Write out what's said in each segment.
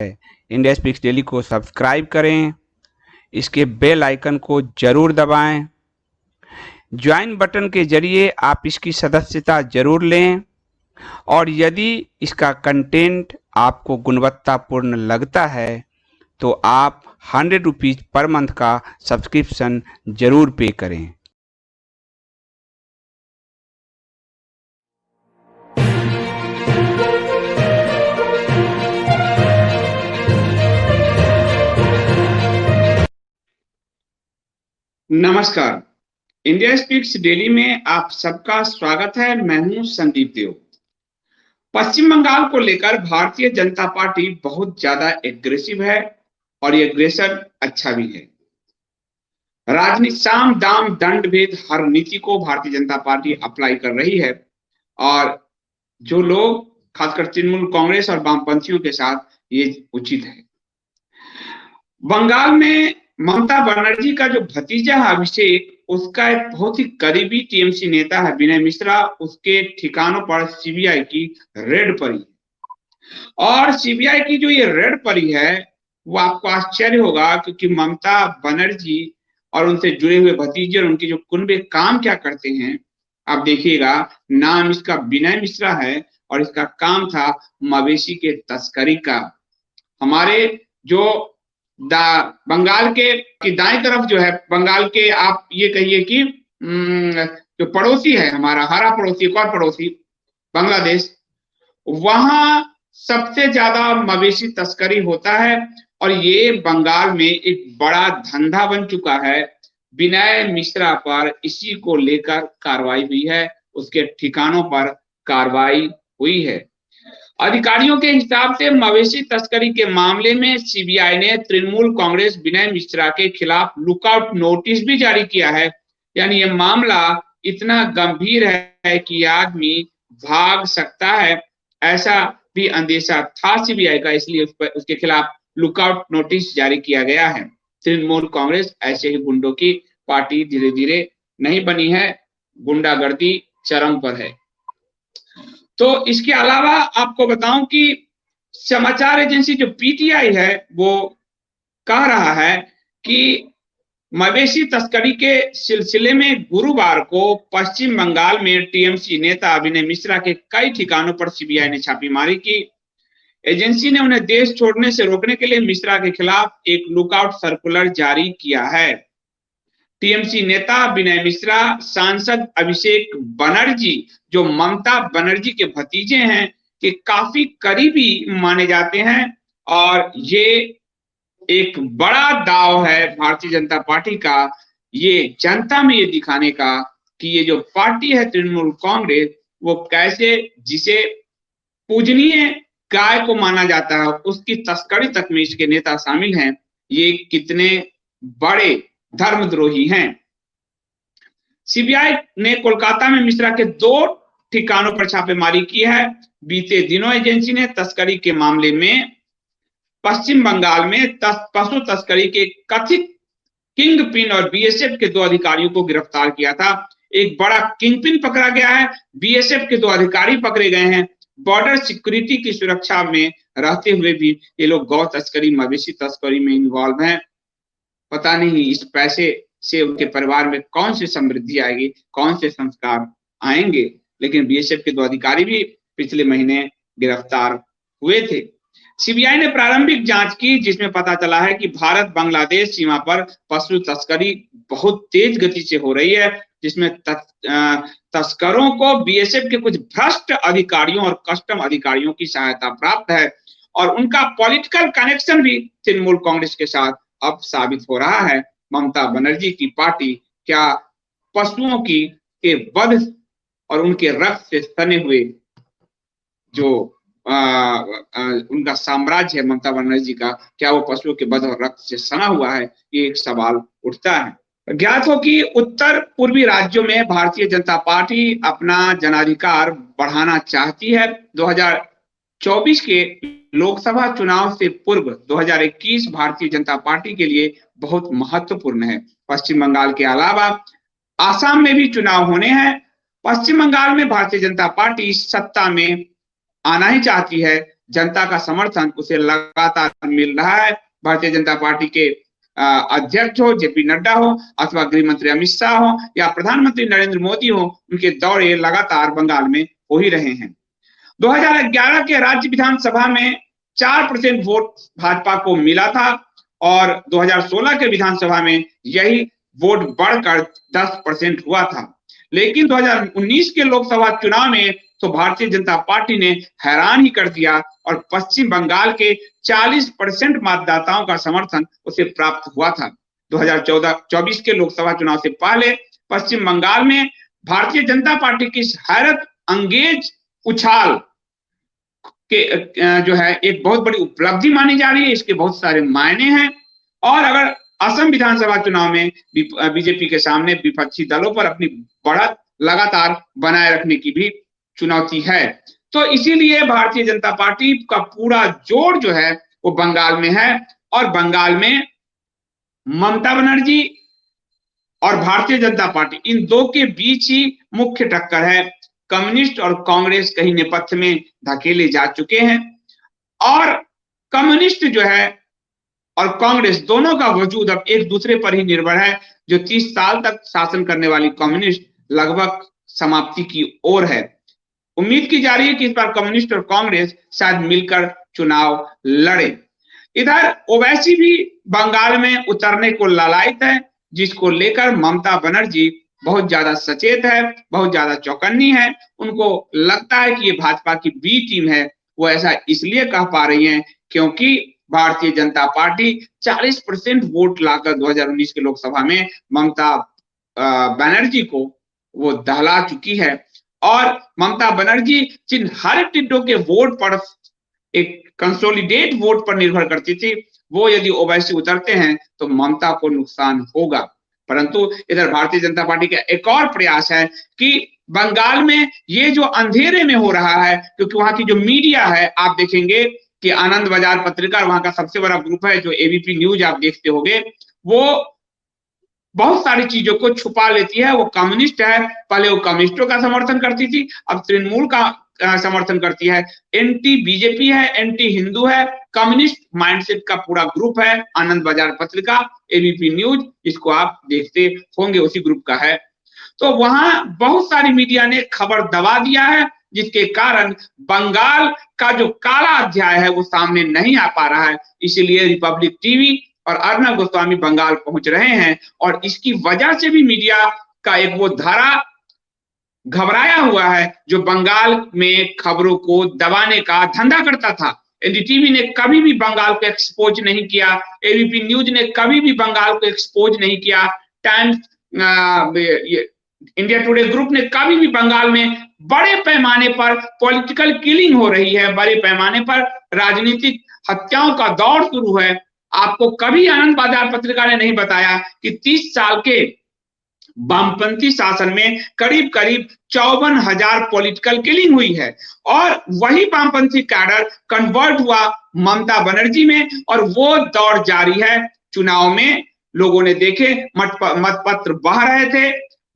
India speaks daily को subscribe करें, इसके बेल आइकन को जरूर दबाएं। ज्वाइन बटन के जरिए आप इसकी सदस्यता जरूर लें और यदि इसका कंटेंट आपको गुणवत्तापूर्ण लगता है तो आप 100 रुपीज़ पर मंथ का सब्सक्रिप्शन जरूर पे करें। नमस्कार, इंडिया स्पीक्स डेली में आप सबका स्वागत है। मैं हूं संदीप देव। पश्चिम बंगाल को लेकर भारतीय जनता पार्टी बहुत ज्यादा एग्रेसिव है और ये एग्रेशन अच्छा भी है। राजनीति साम दाम दंड भेद हर नीति को भारतीय जनता पार्टी अप्लाई कर रही है और जो लोग खासकर तृणमूल कांग्रेस और वामपंथियों के साथ ये उचित है। बंगाल में ममता बनर्जी का जो भतीजा है अभिषेक, उसका एक बहुत ही करीबी टीएमसी नेता है विनय मिश्रा, उसके ठिकानों पर सीबीआई की रेड पड़ी और सीबीआई की जो ये रेड पड़ी है वो आपको आश्चर्य होगा क्योंकि ममता बनर्जी और उनसे जुड़े हुए भतीजे और उनके जो कुनबे काम क्या करते हैं आप देखिएगा। नाम इसका विनय मिश्रा है और इसका काम था मवेशी के तस्करी का। हमारे जो बंगाल के दाएं तरफ जो है, बंगाल के आप ये कहिए कि जो पड़ोसी है हमारा, हरा पड़ोसी, एक और पड़ोसी बांग्लादेश, वहां सबसे ज्यादा मवेशी तस्करी होता है और ये बंगाल में एक बड़ा धंधा बन चुका है। विनय मिश्रा पर इसी को लेकर कार्रवाई हुई है, उसके ठिकानों पर कार्रवाई हुई है। अधिकारियों के हिसाब से मवेशी तस्करी के मामले में सीबीआई ने तृणमूल कांग्रेस विनय मिश्रा के खिलाफ लुकआउट नोटिस भी जारी किया है। यानी ये मामला इतना गंभीर है कि आदमी भाग सकता है, ऐसा भी अंदेशा था सीबीआई का, इसलिए उसके खिलाफ लुकआउट नोटिस जारी किया गया है। तृणमूल कांग्रेस ऐसे ही गुंडों की पार्टी धीरे धीरे नहीं बनी है, गुंडागर्दी चरम पर है। तो इसके अलावा आपको बताऊं कि समाचार एजेंसी जो पीटीआई है वो कह रहा है कि मवेशी तस्करी के सिलसिले में गुरुवार को पश्चिम बंगाल में टीएमसी नेता विनय मिश्रा के कई ठिकानों पर सीबीआई ने छापेमारी की। एजेंसी ने उन्हें देश छोड़ने से रोकने के लिए मिश्रा के खिलाफ एक लुकआउट सर्कुलर जारी किया है। टीएमसी नेता विनय मिश्रा, सांसद अभिषेक बनर्जी जो ममता बनर्जी के भतीजे हैं के काफी करीबी माने जाते हैं और ये एक बड़ा दाव है भारतीय जनता पार्टी का, ये जनता में ये दिखाने का कि ये जो पार्टी है तृणमूल कांग्रेस वो कैसे, जिसे पूजनीय गाय को माना जाता है, उसकी तस्करी तक में इसके नेता शामिल हैं। ये कितने बड़े धर्मद्रोही हैं। सीबीआई ने कोलकाता में मिश्रा के 2 ठिकानों पर छापेमारी की है। बीते दिनों एजेंसी ने तस्करी के मामले में पश्चिम बंगाल में पशु तस्करी के कथित किंग पिन और बीएसएफ के 2 अधिकारियों को गिरफ्तार किया था। एक बड़ा किंग पिन पकड़ा गया है, बीएसएफ के 2 अधिकारी पकड़े गए हैं। बॉर्डर सिक्योरिटी की सुरक्षा में रहते हुए भी ये लोग गौ तस्करी, मवेशी तस्करी में इन्वॉल्व हैं। पता नहीं इस पैसे से उनके परिवार में कौन सी समृद्धि आएगी, कौन से संस्कार आएंगे। लेकिन बीएसएफ के 2 अधिकारी भी पिछले महीने गिरफ्तार हुए थे। सीबीआई ने प्रारंभिक जांच की जिसमें पता चला है कि भारत बांग्लादेश सीमा पर पशु तस्करी बहुत तेज गति से हो रही है, जिसमें तस्करों को बीएसएफ के कुछ भ्रष्ट अधिकारियों और कस्टम अधिकारियों की सहायता प्राप्त है और उनका पॉलिटिकल कनेक्शन भी तृणमूल कांग्रेस के साथ अब साबित हो रहा है। ममता बनर्जी की पार्टी क्या पशुओं की के वध और उनके रक्त से सने हुए जो उनका साम्राज्य है ममता बनर्जी का, क्या वो पशुओं के वध और रक्त से सना हुआ है, ये एक सवाल उठता है। ज्ञात हो कि उत्तर पूर्वी राज्यों में भारतीय जनता पार्टी अपना जनाधिकार बढ़ाना चाहती है। 2024 के लोकसभा चुनाव से पूर्व 2021 भारतीय जनता पार्टी के लिए बहुत महत्वपूर्ण है। पश्चिम बंगाल के अलावा आसाम में भी चुनाव होने हैं। पश्चिम बंगाल में भारतीय जनता पार्टी सत्ता में आना ही चाहती है जनता का समर्थन उसे लगातार मिल रहा है। भारतीय जनता पार्टी के अध्यक्ष हो जेपी नड्डा हो अथवा गृह मंत्री अमित शाह हो या प्रधानमंत्री नरेंद्र मोदी हो, उनके दौरे लगातार बंगाल में हो ही रहे हैं। 2011 के राज्य विधानसभा में 4% वोट भाजपा को मिला था और 2016 के विधानसभा में यही वोट बढ़कर 10% हुआ था। लेकिन 2019 के लोकसभा चुनाव में तो भारतीय जनता पार्टी ने हैरान ही कर दिया और पश्चिम बंगाल के 40% मतदाताओं का समर्थन उसे प्राप्त हुआ था। 2024 के लोकसभा चुनाव से पहले पश्चिम बंगाल में भारतीय जनता पार्टी की हैरत अंगेज उछाल के जो है एक बहुत बड़ी उपलब्धि मानी जा रही है। इसके बहुत सारे मायने हैं और अगर असम विधानसभा चुनाव में बीजेपी के सामने विपक्षी दलों पर अपनी बढ़त लगातार बनाए रखने की भी चुनौती है। तो इसीलिए भारतीय जनता पार्टी का पूरा जोर जो है वो बंगाल में है और बंगाल में ममता बनर्जी और भारतीय जनता पार्टी इन दो के बीच ही मुख्य टक्कर है। कम्युनिस्ट और कांग्रेस कहीं नेपथ्य में धकेले जा चुके हैं और कम्युनिस्ट जो है और कांग्रेस दोनों का वजूद अब एक दूसरे पर ही निर्भर है। जो 30 साल तक शासन करने वाली कम्युनिस्ट लगभग समाप्ति की ओर है। उम्मीद की जा रही है कि इस बार कम्युनिस्ट और कांग्रेस शायद मिलकर चुनाव लड़े। इधर ओवैसी भी बंगाल में उतरने को लालायित है, जिसको लेकर ममता बनर्जी बहुत ज्यादा सचेत है, बहुत ज्यादा चौकन्नी है। उनको लगता है कि ये भाजपा की बी टीम है। वो ऐसा इसलिए कह पा रही है क्योंकि भारतीय जनता पार्टी 40% वोट लाकर 2019 के लोकसभा में ममता बनर्जी को वो दहला चुकी है और ममता बनर्जी जिन हर टिड्डों के वोट पर एक कंसोलिडेट वोट पर निर्भर करती थी, वो यदि ओवैसी उतरते हैं तो ममता को नुकसान होगा। परंतु इधर भारतीय जनता पार्टी का एक और प्रयास है कि बंगाल में ये जो अंधेरे में हो रहा है, क्योंकि वहां की जो मीडिया है, आप देखेंगे कि आनंद बाजार पत्रिका वहां का सबसे बड़ा ग्रुप है जो एबीपी न्यूज आप देखते होंगे, वो बहुत सारी चीजों को छुपा लेती है। वो कम्युनिस्ट है, पहले वो कम्युनिस्टों का समर्थन करती थी, अब तृणमूल का समर्थन करती है, एंटी बीजेपी है, एंटी हिंदू है, कम्युनिस्ट माइंडसेट का पूरा ग्रुप है। आनंद बाजार पत्रिका, एबीपी न्यूज, जिसको आप देखते होंगे उसी ग्रुप का है। तो वहां बहुत सारी मीडिया ने खबर दबा दिया है, जिसके कारण बंगाल का जो काला अध्याय है वो सामने नहीं आ पा रहा है। इसीलिए रिपब्लिक टीवी और अर्नब गोस्वामी बंगाल पहुंच रहे हैं और इसकी वजह से भी मीडिया का एक वो धारा घबराया हुआ है जो बंगाल में खबरों को दबाने का धंधा करता था। एनडीटीवी ने कभी भी बंगाल को एक्सपोज नहीं किया, एबीपी न्यूज ने कभी भी बंगाल को एक्सपोज नहीं किया, टाइम्स इंडिया टुडे ग्रुप ने कभी भी बंगाल में बड़े पैमाने पर पॉलिटिकल किलिंग हो रही है, बड़े पैमाने पर राजनीतिक हत्याओं का दौर शुरू है। आपको कभी आनंद बाजार पत्रिका ने नहीं बताया कि 30 साल के वामपंथी शासन में करीब करीब 54,000 पॉलिटिकल किलिंग हुई है और वही वामपंथी कैडर कन्वर्ट हुआ ममता बनर्जी में और वो दौर जारी है। चुनाव में लोगों ने देखे मतपत्र बह रहे थे,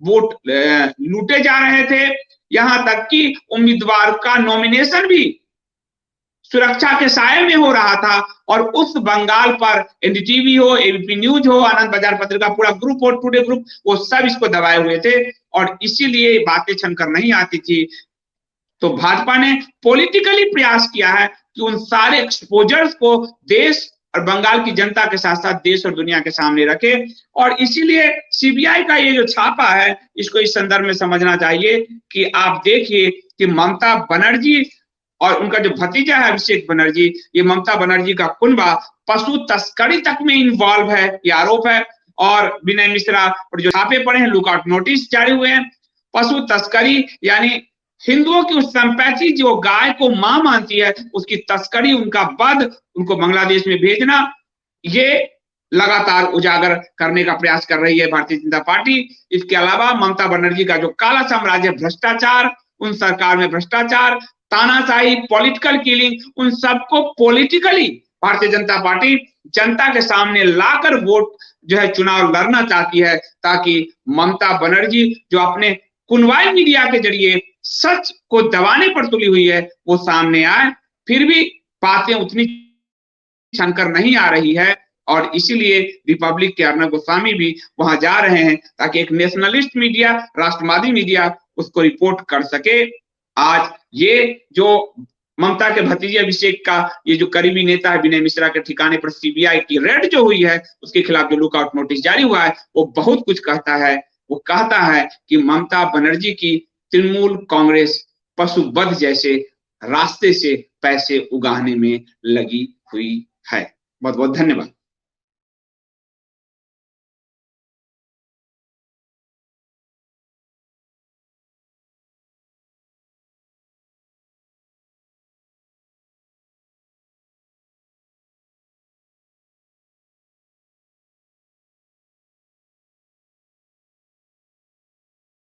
वोट लूटे जा रहे थे, यहां तक कि उम्मीदवार का नॉमिनेशन भी सुरक्षा के साये में हो रहा था और उस बंगाल पर एनडीटीवी हो, एबीपी न्यूज हो, आनंद बाजार पत्रिका पूरा ग्रुप हो, टुडे ग्रुप, वो सब इसको दबाए हुए थे और इसीलिए बातें छनकर नहीं आती थी। तो भाजपा ने पॉलिटिकली प्रयास किया है कि उन सारे एक्सपोजर्स को देश और बंगाल की जनता के साथ साथ देश और दुनिया के सामने रखे और इसीलिए सीबीआई का ये जो छापा है, इसको इस संदर्भ में समझना चाहिए कि आप देखिए कि ममता बनर्जी और उनका जो भतीजा है अभिषेक बनर्जी, ये ममता बनर्जी का कुनबा पशु तस्करी तक में इन्वॉल्व है, ये आरोप है। और विनय मिश्रा और जो छापे पड़े हैं, लुकआउट नोटिस जारी हुए हैं। पशु तस्करी यानी हिंदुओं की उस संपत्ति जो गाय को मां मानती है, उसकी तस्करी, उनका वध, उनको बांग्लादेश में भेजना, ये लगातार उजागर करने का प्रयास कर रही है भारतीय जनता पार्टी। इसके अलावा ममता बनर्जी का जो काला साम्राज्य, भ्रष्टाचार, उन सरकार में भ्रष्टाचार, तानाशाही, पॉलिटिकल किलिंग, उन सबको पॉलिटिकली भारतीय जनता पार्टी जनता के सामने लाकर वोट जो है चुनाव लड़ना चाहती है, ताकि ममता बनर्जी जो अपने कुनवाई मीडिया के जरिए सच को दबाने पर तुली हुई है, वो सामने आए। फिर भी बातें उतनी छनकर नहीं आ रही है, और इसीलिए रिपब्लिक के अर्नब गोस्वामी भी वहां जा रहे हैं ताकि एक नेशनलिस्ट मीडिया, राष्ट्रवादी मीडिया उसको रिपोर्ट कर सके। आज ये जो ममता के भतीजे अभिषेक का ये जो करीबी नेता है विनय मिश्रा के ठिकाने पर सीबीआई की रेड जो हुई है, उसके खिलाफ जो लुकआउट नोटिस जारी हुआ है, वो बहुत कुछ कहता है। वो कहता है कि ममता बनर्जी की तृणमूल कांग्रेस पशुवध जैसे रास्ते से पैसे उगाहने में लगी हुई है। बहुत बहुत धन्यवाद।